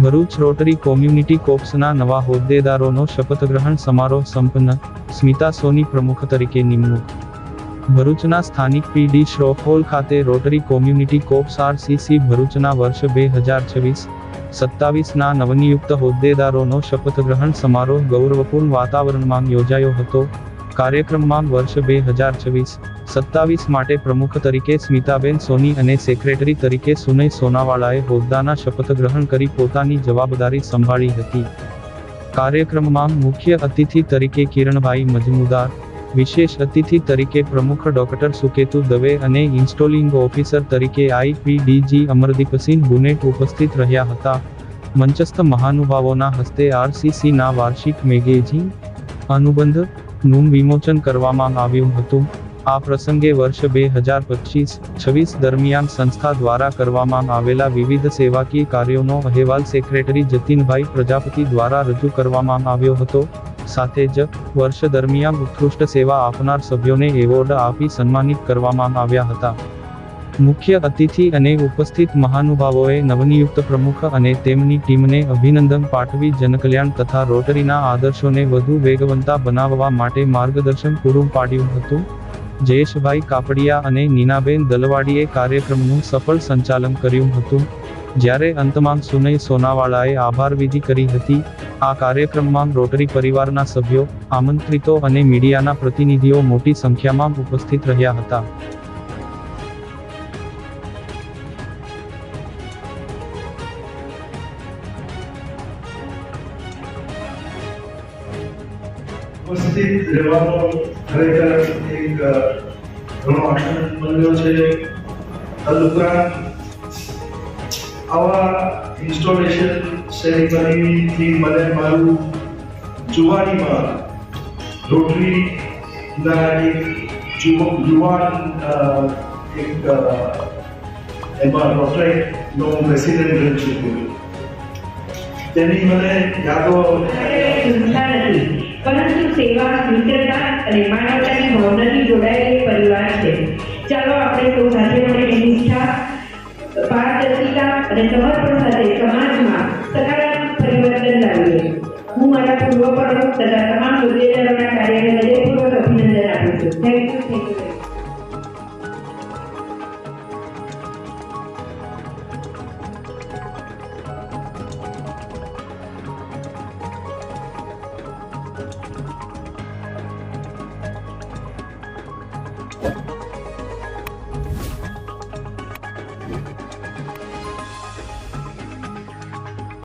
Bharuch rotary community કોર્પ્સના નવા હોદ્દેદારોનો શપથગ્રહણ સમારોહ સંપન્ન. સ્મિતા સોની પ્રમુખ તરીકે નિમણૂક. ભરૂચના સ્થાનિક પીડી શ્રોફ હોલ ખાતે રોટરી કોમ્યુનિટી કોર્પ્સ RCC ભરૂચના વર્ષ 2026-27ના નવનિયુક્ત હોદ્દેદારોનો શપથગ્રહણ સમારોહ ગૌરવપૂર્ણ વાતાવરણમાં યોજાયો હતો. કાર્યક્રમમાં વર્ષ 2026-27 માટે પ્રમુખ તરીકે સ્મિતાબેન સોની અને સેક્રેટરી તરીકે સુનય સોનાવાળાએ હોદ્દાના શપથગ્રહણ કરી પોતાની જવાબદારી સંભાળી હતી. કાર્યક્રમમાં મુખ્ય અતિથિ તરીકે કિરણભાઈ મજમુદાર, વિશેષ અતિથિ તરીકે પ્રમુખ ડોક્ટર સુકેતુ દવે અને ઇન્સ્ટોલિંગ ઓફિસર તરીકે IPDG અમરદીપસિંહ બુનેટ ઉપસ્થિત રહ્યા હતા. મંચસ્થ મહાનુભાવોના હસ્તે RCCના વાર્ષિક મેગેઝિન અનુબંધ નું વિમોચન કરવામાં આવ્યું હતું. આ પ્રસંગે વર્ષ 2025-26 દરમિયાન સંસ્થા દ્વારા કરવામાં આવેલા વિવિધ સેવાકીય કાર્યોનો અહેવાલ સેક્રેટરી જતીનભાઈ પ્રજાપતિ દ્વારા રજૂ કરવામાં આવ્યો હતો. સાથે જ વર્ષ દરમિયાન ઉત્કૃષ્ટ સેવા આપનાર સભ્યોને એવોર્ડ આપી સન્માનિત કરવામાં આવ્યા હતા. મુખ્ય અતિથિ અને ઉપસ્થિત મહાનુભાવોએ નવનિયુક્ત પ્રમુખ અને તેમની ટીમને અભિનંદન પાઠવી જનકલ્યાણ તથા રોટરીના આદર્શોને વધુ વેગવંતા બનાવવા માટે માર્ગદર્શન પૂરું પાડ્યું હતું. જયેશભાઈ કાપડિયા અને નીનાબેન દલવાડીએ કાર્યક્રમનું સફળ સંચાલન કર્યું હતું, જ્યારે અંતમાં સુનય સોનાવાળાએ આભાર વિધિ કરી હતી. આ કાર્યક્રમમાં રોટરી પરિવારના સભ્યો, આમંત્રિતો અને મીડિયાના પ્રતિનિધિઓ મોટી સંખ્યામાં ઉપસ્થિત રહ્યા હતા. ઉપસ્થિત રહેવાનો ખરેખર એક ઘણો આનંદ મળ્યો છે. તદુપરાંત આવા ઇન્સ્ટોલેશન સેરેમનીથી મને મારું જુવાનીમાં રોટરીના એક યુવાન એમાં રોટરીનો પ્રેસિડેન્ટ રહી ચૂક્યો, તેની મને યાદો પરંતુ સેવા, મિત્રતા અને માનવતાની ભાવનાથી જોડાયેલી પરિવાર છે. ચાલો આપણે સૌ સાથે મળીને નિષ્ઠા, પારદર્શિતા અને સમર્પણ સાથે સમાજમાં સકારાત્મક પરિવર્તન લાવીએ. હું મારા પૂર્વ પ્રમુખ તથા તમામ હોદ્દેદારોના કાર્યને હૃદયપૂર્વક અભિનંદન આપું છું. Thank you.